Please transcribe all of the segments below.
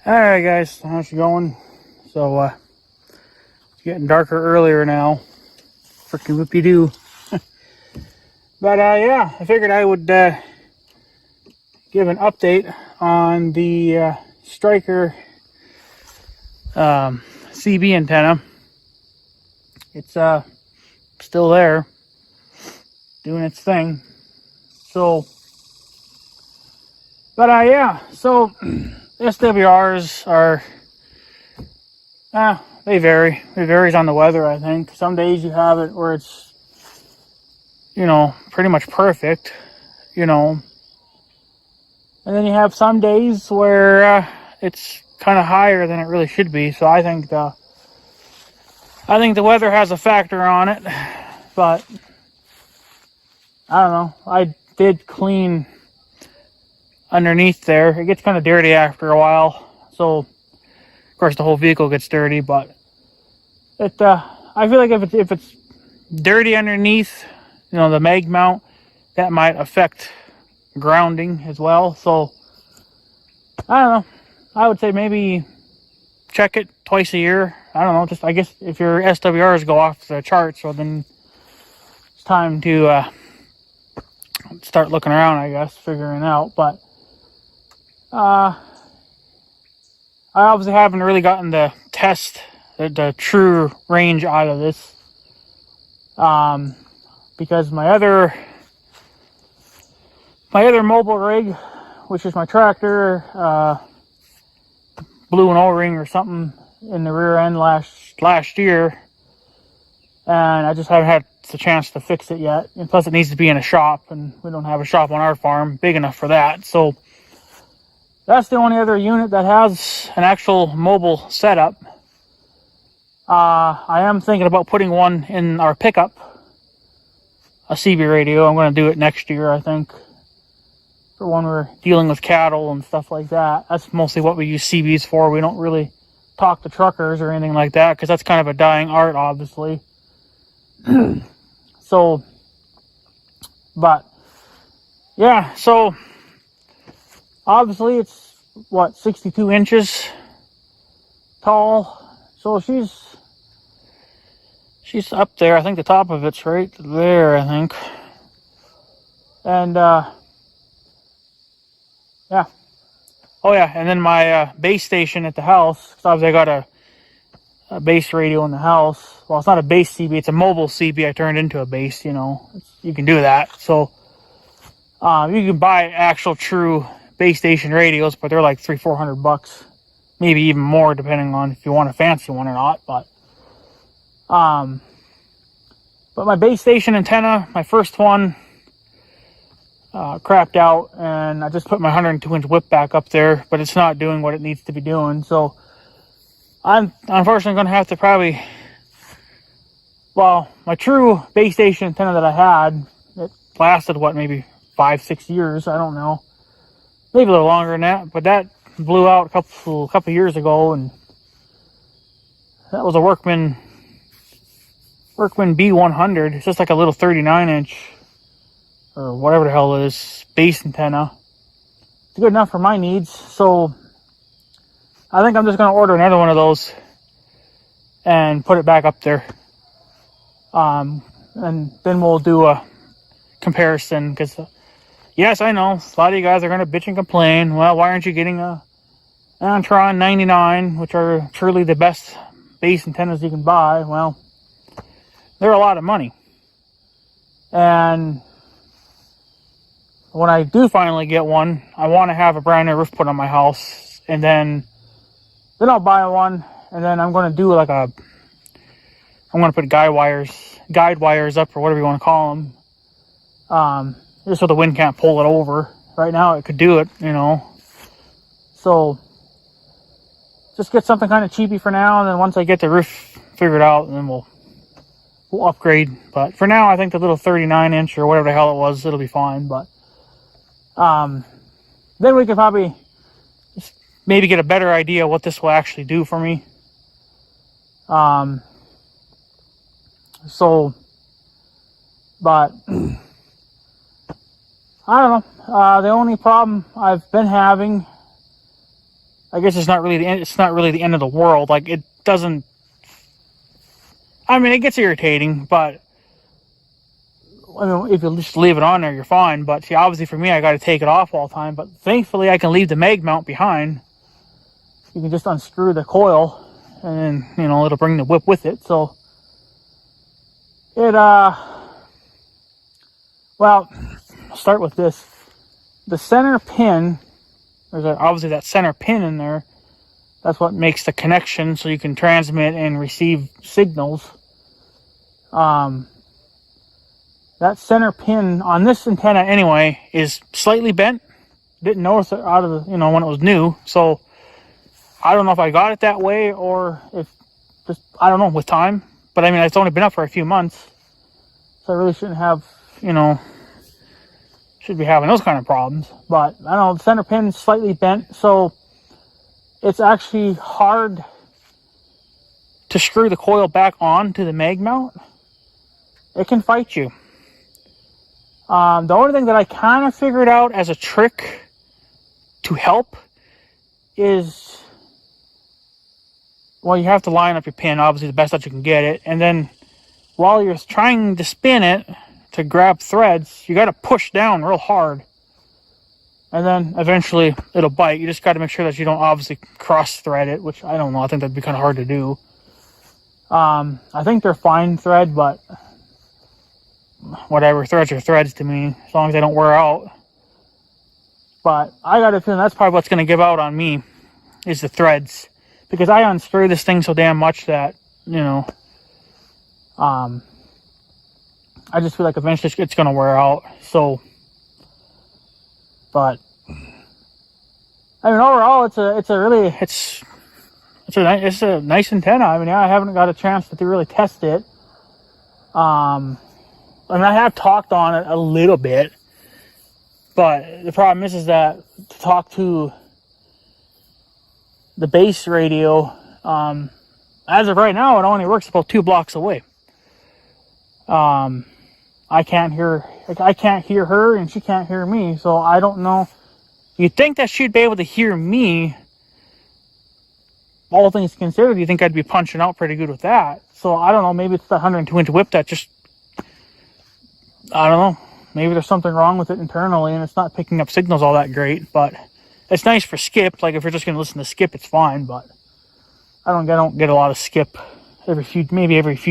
Alright guys, how's it going? So it's getting darker earlier now. Freaking whoopie-doo. But yeah, I figured I would give an update on the Stryker CB antenna. It's still there, doing its thing. So, but yeah, so SWRs are, they vary. It varies on the weather, I think. Some days you have it where it's, pretty much perfect, and then you have some days where it's kind of higher than it really should be. So I think the weather has a factor on it, but I don't know. I did clean underneath there. It gets kind of dirty after a while, so of course the whole vehicle gets dirty. But it, I feel like if it's dirty underneath, the mag mount, that might affect grounding as well. So I don't know. I would say maybe check it twice a year. I don't know. Just I guess if your SWRs go off the charts, so then it's time to start looking around. I guess figuring out, but. I obviously haven't really gotten the test, the true range out of this, because my other mobile rig, which is my tractor, blew an O-ring or something in the rear end last year, and I just haven't had the chance to fix it yet. And plus, it needs to be in a shop, and we don't have a shop on our farm big enough for that. So that's the only other unit that has an actual mobile setup. I am thinking about putting one in our pickup, a CB radio. I'm going to do it next year, I think, for when we're dealing with cattle and stuff like that. That's mostly what we use CBs for. We don't really talk to truckers or anything like that, because that's kind of a dying art, obviously. So, but, yeah, so obviously it's, 62 inches tall. So she's up there. I think the top of it's right there, I think. And, yeah. Oh, yeah, and then my base station at the house, because obviously I got a base radio in the house. Well, it's not a base CB, it's a mobile CB I turned into a base, you can do that. So, you can buy actual true base station radios, but they're like $300-400, maybe even more, depending on if you want a fancy one or not. But my base station antenna, my first one, crapped out, and I just put my 102-inch whip back up there, but it's not doing what it needs to be doing. So I'm unfortunately going to have to probably, my true base station antenna that I had, it lasted maybe 5-6 years, I don't know, maybe a little longer than that, but that blew out a couple years ago, and that was a Workman B100. It's just like a little 39-inch or whatever the hell it is, base antenna. It's good enough for my needs, so I think I'm just going to order another one of those and put it back up there. And then we'll do a comparison, because yes, I know a lot of you guys are going to bitch and complain. Well, why aren't you getting a Antron 99, which are truly the best base antennas you can buy? Well, they're a lot of money. And when I do finally get one, I want to have a brand new roof put on my house, and then I'll buy one, and then I'm going to do I'm going to put guide wires up, or whatever you want to call them, just so the wind can't pull it over. Right now it could do it, so just get something kind of cheapy for now, and then once I get the roof figured out, then we'll upgrade. But for now, I think the little 39-inch or whatever the hell it was, it'll be fine. But then we could probably just maybe get a better idea what this will actually do for me. But I don't know. The only problem I've been having I guess it's not really the end. It's not really the end of the world. Like, it doesn't. I mean, it gets irritating, but I mean, if you just leave it on there, you're fine. But see, obviously for me, I got to take it off all the time. But thankfully, I can leave the mag mount behind. You can just unscrew the coil, and then, it'll bring the whip with it. So it well, I'll start with this. The center pin. There's obviously that center pin in there. That's what makes the connection so you can transmit and receive signals. That center pin on this antenna anyway is slightly bent. Didn't notice it out of the, when it was new. So I don't know if I got it that way or if just, I don't know, with time. But I mean, it's only been up for a few months. So I really shouldn't have, should be having those kind of problems. But I don't know, the center pin is slightly bent. So it's actually hard to screw the coil back on to the mag mount. It can fight you. The only thing that I kind of figured out as a trick to help is, well, you have to line up your pin, obviously the best that you can get it, and then while you're trying to spin it to grab threads, you got to push down real hard, and then eventually it'll bite. You just got to make sure that you don't obviously cross thread it, which I don't know, I think that'd be kind of hard to do. I think they're fine thread, but whatever, threads are threads to me, as long as they don't wear out. But I got a feeling that's probably what's going to give out on me, is the threads. Because I unscrew this thing so damn much that, I just feel like eventually it's going to wear out. So, but, I mean, overall, it's a nice antenna. I mean, I haven't got a chance to really test it. I mean, I have talked on it a little bit, but the problem is that to talk to the base radio, as of right now, it only works about 2 blocks away. I can't hear her, and she can't hear me, so I don't know. You'd think that she'd be able to hear me. All things considered, you think I'd be punching out pretty good with that. So I don't know, maybe it's the 102-inch whip that just, I don't know, maybe there's something wrong with it internally and it's not picking up signals all that great. But it's nice for skip. Like, if you're just going to listen to skip, it's fine. But I don't get a lot of skip. Every few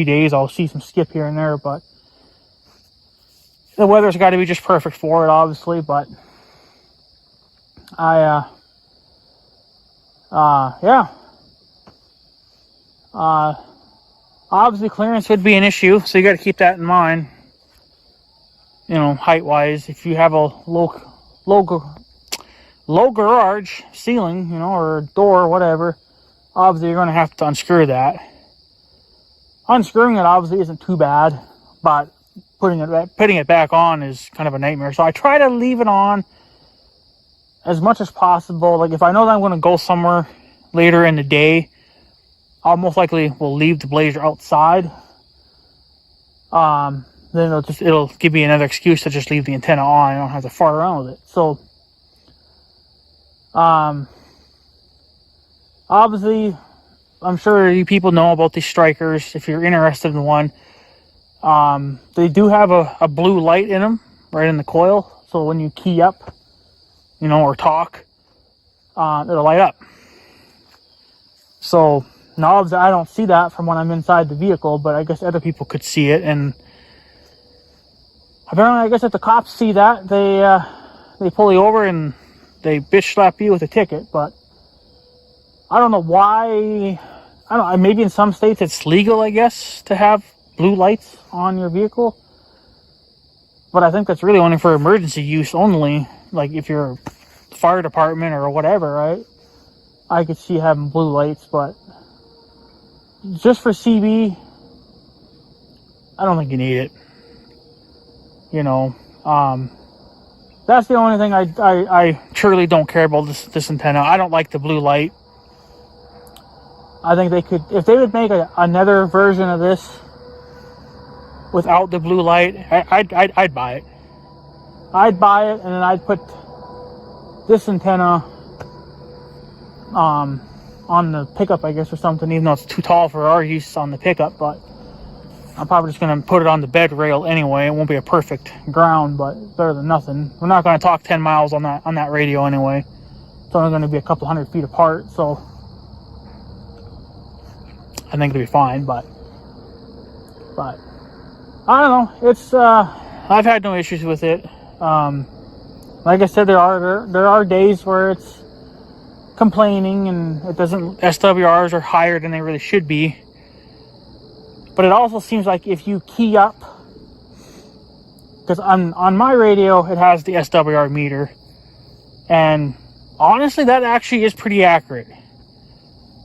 days I'll see some skip here and there. But the weather's got to be just perfect for it, obviously. But obviously clearance would be an issue, so you got to keep that in mind. Height wise, if you have a low garage ceiling, or door, whatever, obviously you're going to have to unscrew that. Unscrewing it obviously isn't too bad, but putting it back on is kind of a nightmare. So I try to leave it on as much as possible. Like, if I know that I'm going to go somewhere later in the day, I'll most likely will leave the blazer outside. Then it'll give me another excuse to just leave the antenna on. I don't have to fart around with it. So, obviously, I'm sure you people know about these Strykers. If you're interested in one, they do have a blue light in them, right in the coil. So when you key up, or talk, it'll light up. So now obviously I don't see that from when I'm inside the vehicle, but I guess other people could see it. And apparently, I guess if the cops see that, they pull you over and they bitch slap you with a ticket. But I don't know why. I don't know, maybe in some states it's legal, I guess, to have blue lights on your vehicle. But I think that's really only for emergency use only. Like, if you're fire department or whatever, right? I could see having blue lights, but just for CB, I don't think you need it. That's the only thing I truly don't care about this antenna. I don't like the blue light. I think they could, if they would make another version of this without the blue light, I'd buy it. I'd buy it, and then I'd put this antenna on the pickup, I guess, or something, even though it's too tall for our use on the pickup. But I'm probably just going to put it on the bed rail anyway. It won't be a perfect ground, but better than nothing. We're not going to talk 10 miles on that radio anyway. It's only going to be a couple hundred feet apart, so I think it'll be fine. But I don't know. It's I've had no issues with it. Like I said, there are days where it's complaining and it doesn't. SWRs are higher than they really should be. But it also seems like if you key up, because on my radio it has the SWR meter, and honestly that actually is pretty accurate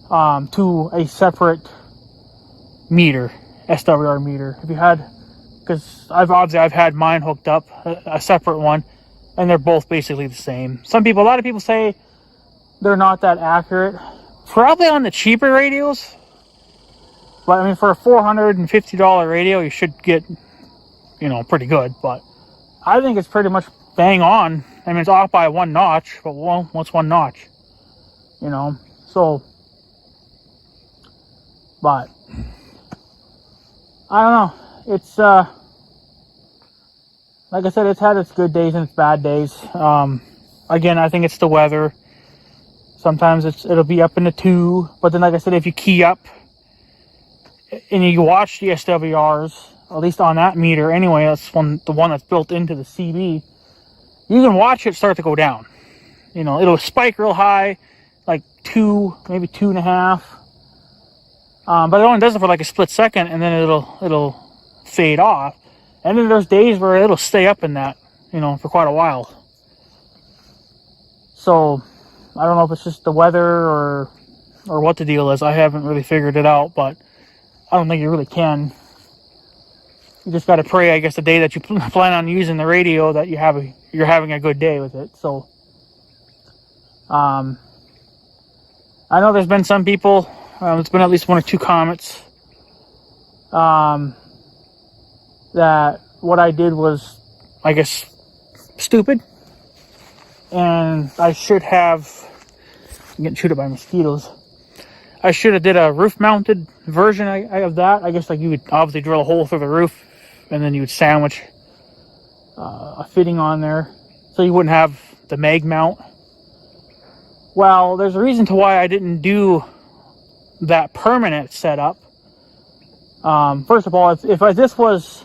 to a separate meter, SWR meter. If you had, because I've had mine hooked up, a separate one, and they're both basically the same. A lot of people say they're not that accurate, probably on the cheaper radios. But I mean, for a $450 radio, you should get, pretty good. But I think it's pretty much bang on. I mean, it's off by one notch, but well, what's one notch? So, but I don't know. It's like I said, it's had its good days and its bad days. Again, I think it's the weather. Sometimes it'll be up in the 2, but then, like I said, if you key up and you watch the SWRs, at least on that meter anyway, that's the one that's built into the CB, you can watch it start to go down. It'll spike real high, like 2, maybe 2.5, but it only does it for like a split second, and then it'll fade off. And then there's days where it'll stay up in that, for quite a while. So I don't know if it's just the weather or what the deal is. I haven't really figured it out, but I don't think you really can. You just got to pray, I guess, the day that you plan on using the radio, that you're having a good day with it. So I know there's been some people, it's been at least 1 or 2 comments, that what I did was, I guess, stupid, and I should have, I'm getting chewed up by mosquitoes, I should have did a roof-mounted version of that. I guess, like, you would obviously drill a hole through the roof, and then you would sandwich a fitting on there, so you wouldn't have the mag mount. Well, there's a reason to why I didn't do that permanent setup. First of all, if this was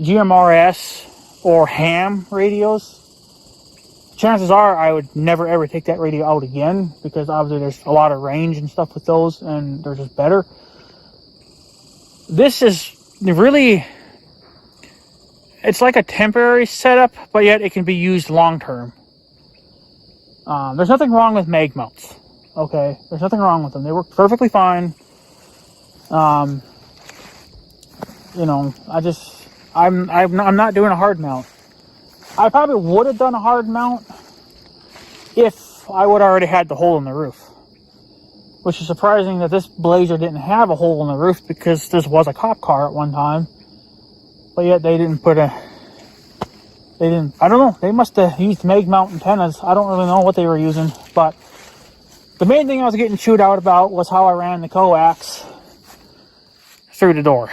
GMRS or ham radios, chances are I would never ever take that radio out again, because obviously there's a lot of range and stuff with those, and they're just better. This is really, it's like a temporary setup, but yet it can be used long term. There's nothing wrong with mag mounts. Okay, there's nothing wrong with them. They work perfectly fine. I'm not doing a hard mount. I probably would have done a hard mount if I would already had the hole in the roof. Which is surprising that this Blazer didn't have a hole in the roof, because this was a cop car at one time. But yet they didn't I don't know, they must have used mag mount antennas. I don't really know what they were using. But the main thing I was getting chewed out about was how I ran the coax through the door.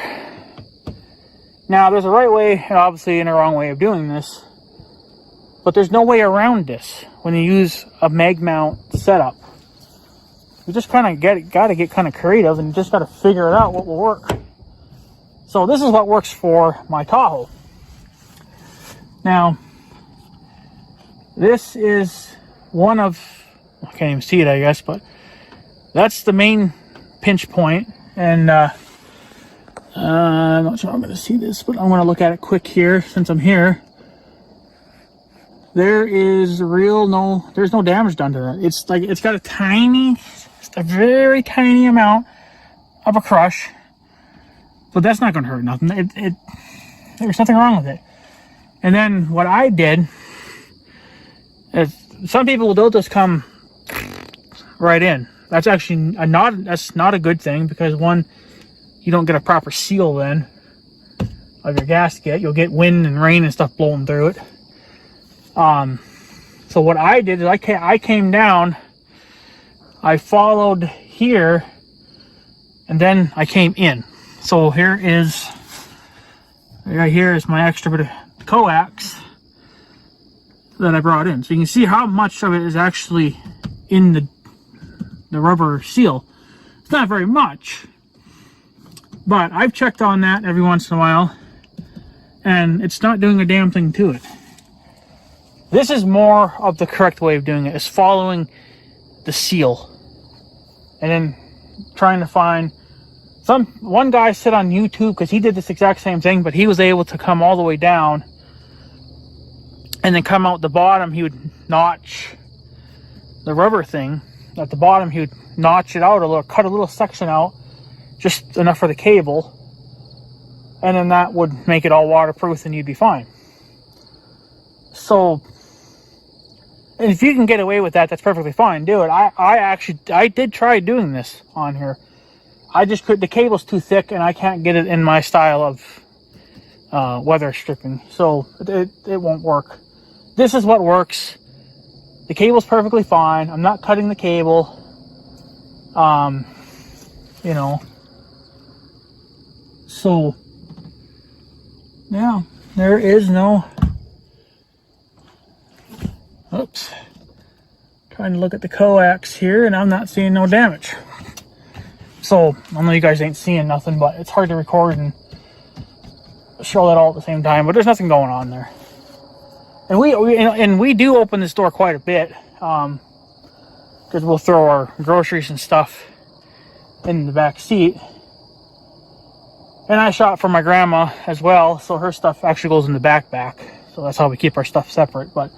Now, there's a right way and obviously a wrong way of doing this, but there's no way around this when you use a mag mount setup. You just kind of got to get kind of creative, and you just got to figure it out what will work. So this is what works for my Tahoe. Now, this is one of, I can't even see it, I guess, but that's the main pinch point, and I'm not sure I'm going to see this, but I'm going to look at it quick here since I'm here. There's no damage done to that. It's like, it's got a very tiny amount of a crush, but that's not going to hurt nothing. There's nothing wrong with it. And then what I did is, some people, they'll just come right in. That's actually that's not a good thing, because one, you don't get a proper seal then of your gasket. You'll get wind and rain and stuff blowing through it. So what I did is I came down I followed here, and then I came in. So right here is my extra bit of coax that I brought in. So you can see how much of it is actually in the rubber seal. It's not very much, but I've checked on that every once in a while, and it's not doing a damn thing to it. This is more of the correct way of doing it, is following the seal. And then trying to find one guy said on YouTube, because he did this exact same thing, but he was able to come all the way down and then come out the bottom. He would notch the rubber thing at the bottom. He would notch it out a little, cut a little section out, just enough for the cable, and then that would make it all waterproof and you'd be fine. So if you can get away with that, that's perfectly fine. Do it. I did try doing this on here. I just could. The cable's too thick, and I can't get it in my style of weather stripping, so it won't work. This is what works. The cable's perfectly fine. I'm not cutting the cable. You know. So yeah, there is no. Oops. Trying to look at the coax here, and I'm not seeing no damage. So I know you guys ain't seeing nothing, but it's hard to record and show that all at the same time. But there's nothing going on there. And we do open this door quite a bit, because we'll throw our groceries and stuff in the back seat. And I shop for my grandma as well, so her stuff actually goes in the backpack. So that's how we keep our stuff separate. But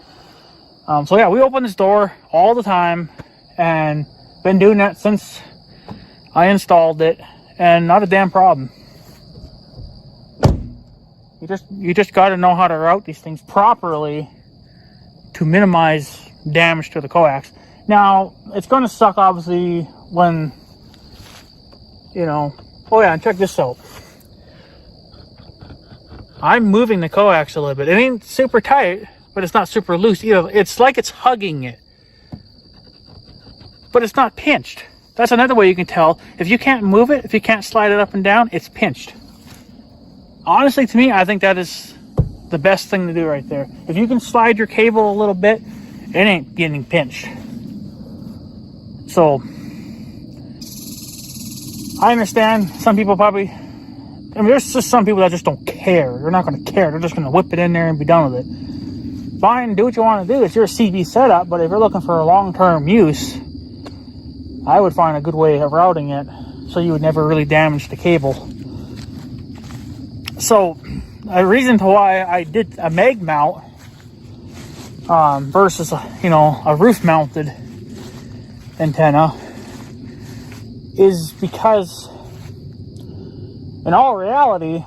so yeah, we open this door all the time, and been doing that since I installed it, and not a damn problem. You just got to know how to route these things properly to minimize damage to the coax. Now, it's going to suck obviously when, you know, oh yeah, and check this out. I'm moving the coax a little bit. It ain't super tight, but it's not super loose either. It's like it's hugging it, but it's not pinched. That's another way you can tell. If you can't move it, if you can't slide it up and down, it's pinched. Honestly, to me, I think that is the best thing to do right there. If you can slide your cable a little bit, it ain't getting pinched. So, I understand some people probably, I mean, there's just some people that just don't care. They're not going to care. They're just going to whip it in there and be done with it. Fine, do what you want to do. It's your CB setup, but if you're looking for a long-term use, I would find a good way of routing it so you would never really damage the cable. So, a reason to why I did a mag mount versus a roof-mounted antenna is because, in all reality,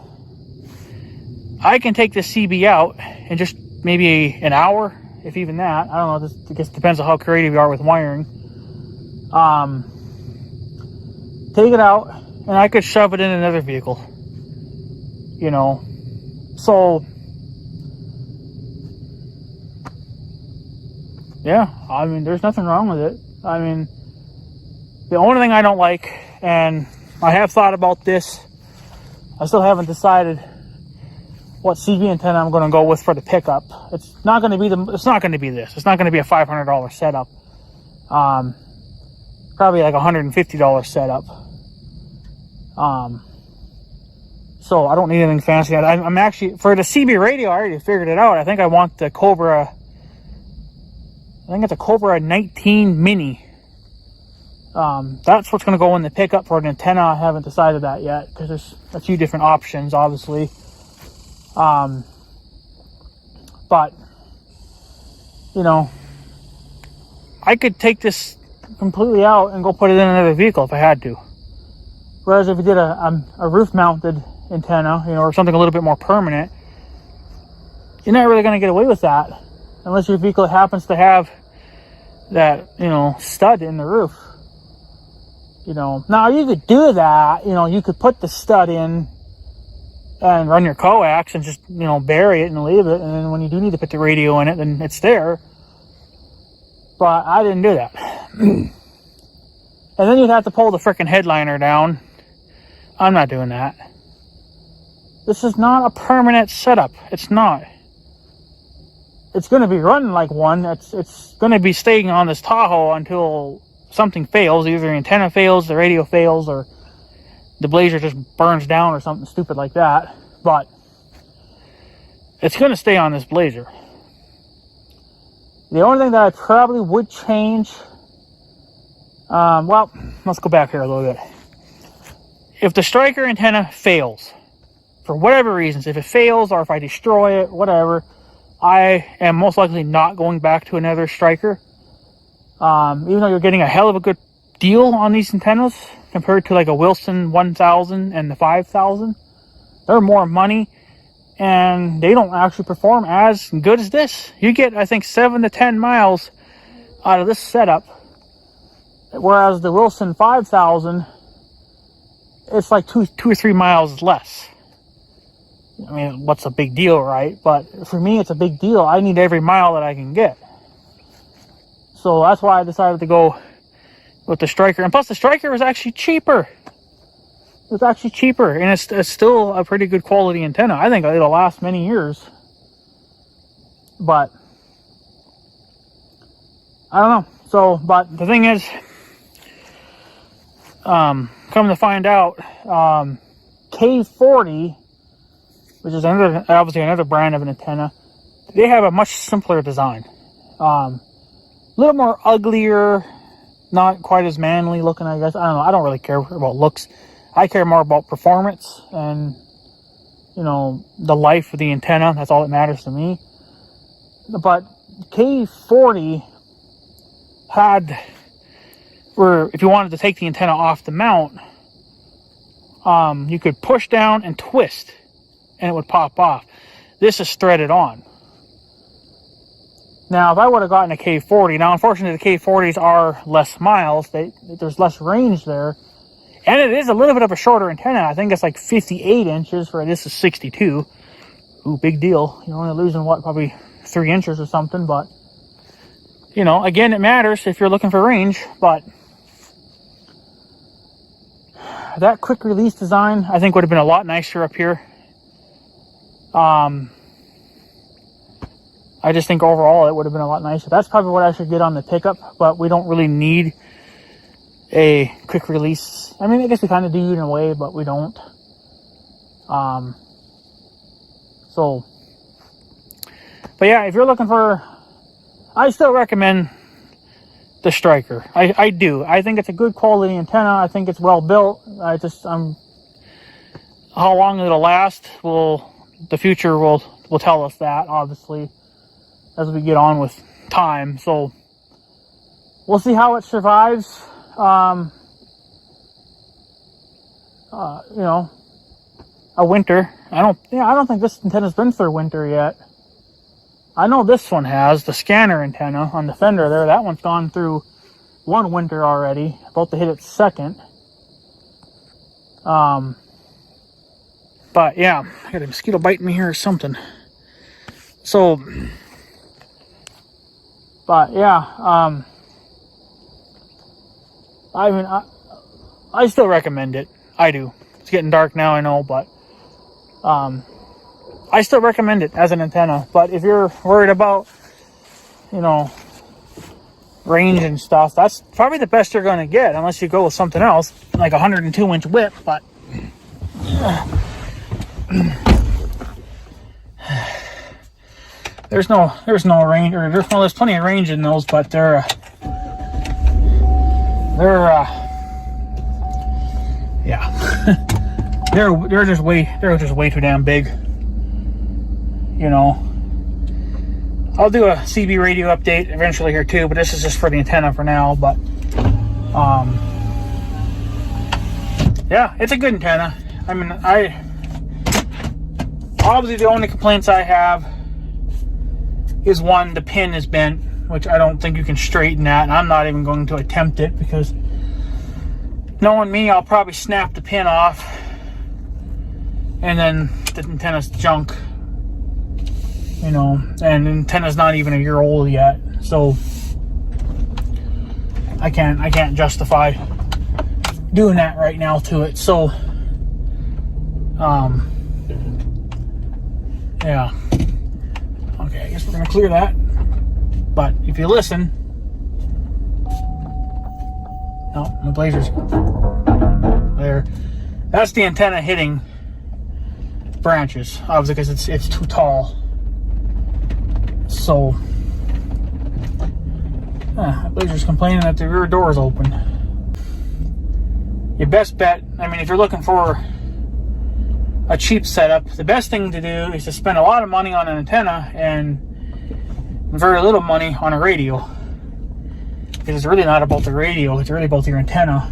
I can take this CB out in just maybe an hour, if even that. I don't know. This I guess depends on how creative you are with wiring. Take it out, and I could shove it in another vehicle. So yeah, I mean, there's nothing wrong with it. I mean, the only thing I don't like, and I have thought about this, I still haven't decided what CV antenna I'm going to go with for the pickup. It's not going to be this. It's not going to be a $500 setup. Probably like $150 setup. So I don't need anything fancy. I'm actually, for the CB radio, I already figured it out. I think I want the Cobra, I think it's a Cobra 19 Mini. That's what's going to go in the pickup for an antenna. I haven't decided that yet, because there's a few different options, obviously. But, I could take this completely out and go put it in another vehicle if I had to. Whereas if you did a roof-mounted antenna, or something a little bit more permanent, you're not really going to get away with that unless your vehicle happens to have that, stud in the roof. Now you could do that. You could put the stud in and run your coax and just, bury it and leave it. And then when you do need to put the radio in it, then it's there. But I didn't do that. And then you'd have to pull the frickin' headliner down. I'm not doing that. This is not a permanent setup. It's not. It's going to be running like one. It's going to be staying on this Tahoe until something fails. Either the antenna fails, the radio fails, or the blazer just burns down or something stupid like that. But it's going to stay on this blazer. The only thing that I probably would change... well, let's go back here a little bit. If the Stryker antenna fails, for whatever reasons, if it fails or if I destroy it, whatever, I am most likely not going back to another Stryker. Even though you're getting a hell of a good deal on these antennas compared to like a Wilson 1000 and the 5000. They're more money and they don't actually perform as good as this. You get, I think, 7 to 10 miles out of this setup. Whereas the Wilson 5000, it's like 2 or 3 miles less. I mean, what's a big deal, right? But for me, it's a big deal. I need every mile that I can get. So that's why I decided to go with the Stryker. And plus, the Stryker was actually cheaper. It was actually cheaper. And it's still a pretty good quality antenna. I think it'll last many years. But I don't know. So, but the thing is, come to find out, K40, which is obviously another brand of an antenna, they have a much simpler design. A little more uglier, not quite as manly looking, I guess. I don't know. I don't really care about looks. I care more about performance and, you know, the life of the antenna. That's all that matters to me. But K40 had, where if you wanted to take the antenna off the mount, you could push down and twist and it would pop off. This is threaded on. Now, if I would have gotten a K40, now unfortunately the K40s are less miles, there's less range there, and it is a little bit of a shorter antenna. I think it's like 58 inches, where this is 62. Ooh, big deal. You're only losing, what, probably 3 inches or something, but, you know, again, it matters if you're looking for range, but that quick release design, I think, would have been a lot nicer up here. I just think overall it would have been a lot nicer. That's probably what I should get on the pickup, but we don't really need a quick release. I mean, I guess we kind of do in a way, but we don't. So, but yeah, if you're looking for, I still recommend the Stryker. I do. I think it's a good quality antenna. I think it's well built. How long it'll last, the future will tell us that, obviously, as we get on with time. So we'll see how it survives. You know, a winter. I don't think this antenna's been through winter yet. I know this one has, the scanner antenna on the fender there. That one's gone through one winter already, about to hit its second. But yeah, I got a mosquito biting me here or something. So, but yeah, I mean, I still recommend it. I do. It's getting dark now, I know, but I still recommend it as an antenna. But if you're worried about, you know, range and stuff, that's probably the best you're going to get, unless you go with something else, like a 102-inch whip. But there's no range, or there's plenty of range in those, but they're just way too damn big. You know, I'll do a CB radio update eventually here too, but this is just for the antenna for now. But yeah, it's a good antenna. I mean, obviously the only complaints I have is, one, the pin is bent, which I don't think you can straighten that, and I'm not even going to attempt it, because knowing me, I'll probably snap the pin off and then the antenna's junk, you know, and the antenna's not even a year old yet, so I can't justify doing that right now to it. So, yeah. Okay, I guess we're gonna clear that. But if you listen, no, the blazer's there. That's the antenna hitting branches, obviously, because it's too tall. So, the blazer's complaining that the rear door is open. Your best bet, I mean, if you're looking for a cheap setup, the best thing to do is to spend a lot of money on an antenna and very little money on a radio. Because it's really not about the radio, it's really about your antenna.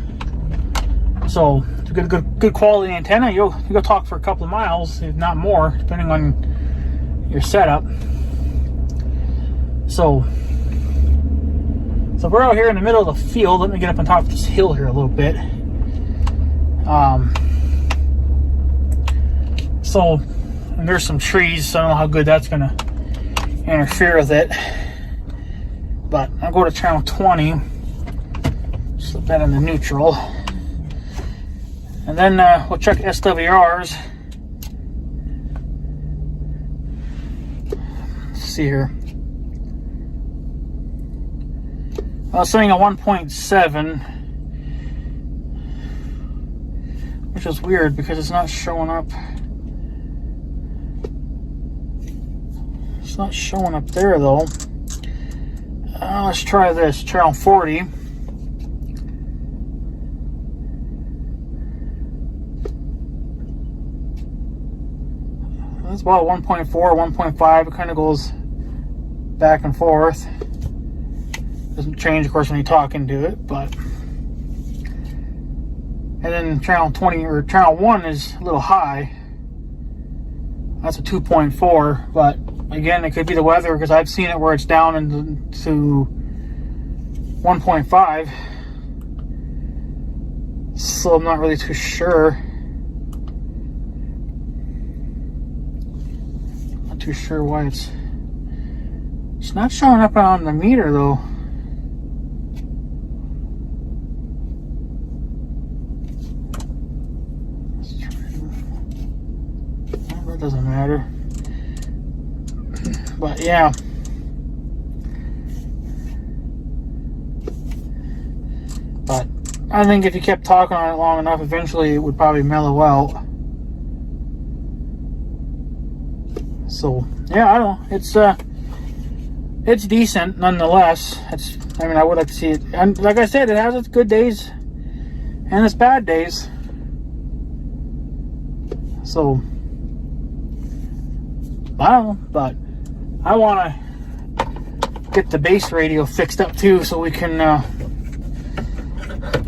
So, to get a good quality antenna, you'll talk for a couple of miles, if not more, depending on your setup. So we're out here in the middle of the field. Let me get up on top of this hill here a little bit. And there's some trees, so I don't know how good that's gonna interfere with it. But I'll go to channel 20, slip that into neutral, and then we'll check SWRs. Let's see here. I was setting a 1.7, which is weird because it's not showing up. It's not showing up there though. Let's try this, channel 40. That's about 1.4, 1.5. It kind of goes back and forth. Doesn't change, of course, when you talk into it, but. And then channel 20 or channel 1 is a little high. That's a 2.4, but again, it could be the weather because I've seen it where it's down into 1.5. So I'm not really too sure. Not too sure why it's not showing up on the meter though. Doesn't matter, but yeah, but I think if you kept talking on it long enough, eventually it would probably mellow out. So yeah, I don't know, it's decent nonetheless. I mean, I would like to see it, and like I said, it has its good days and its bad days. So I don't know, but I want to get the base radio fixed up too, so we can,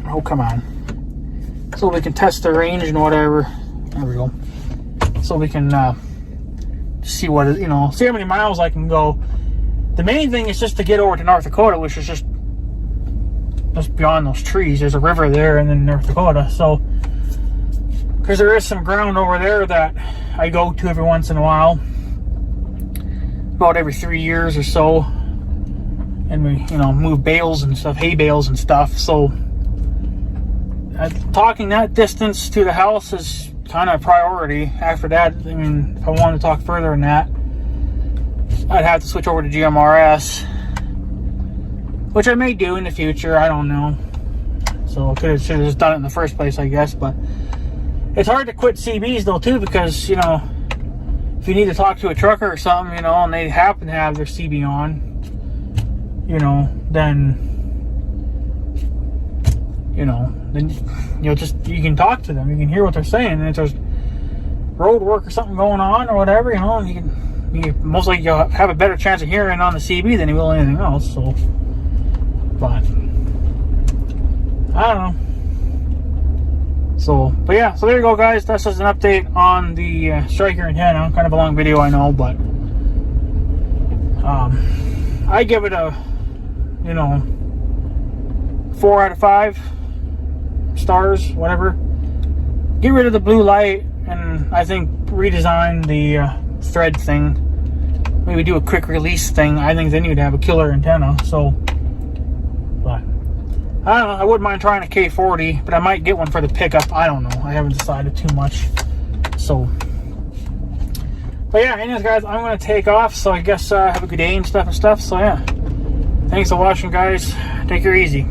oh come on, so we can test the range and whatever. There we go. So we can see what is, see how many miles I can go. The main thing is just to get over to North Dakota, which is just beyond those trees. There's a river there, and then North Dakota. So, because there is some ground over there that I go to every once in a while. About every 3 years or so, and we move bales and stuff, hay bales and stuff. So talking that distance to the house is kind of a priority. After that, I mean, if I wanted to talk further than that, I'd have to switch over to GMRS, which I may do in the future. I don't know. So I should have just done it in the first place, I guess. But it's hard to quit CBs though too, because if you need to talk to a trucker or something, and they happen to have their CB on, then you can talk to them. You can hear what they're saying. And if there's road work or something going on or whatever, you most likely you'll have a better chance of hearing on the CB than you will anything else. So, but I don't know. But yeah, so there you go, guys. That's just an update on the Stryker antenna. Kind of a long video, I know, but I give it a 4 out of 5 stars, whatever. Get rid of the blue light, and I think redesign the thread thing. Maybe do a quick release thing. I think then you'd have a killer antenna. So, but I don't know. I wouldn't mind trying a K40, but I might get one for the pickup. I don't know. I haven't decided too much. So, but yeah, anyways, guys, I'm going to take off. So I guess have a good day and stuff. So yeah, thanks for watching, guys. Take her easy.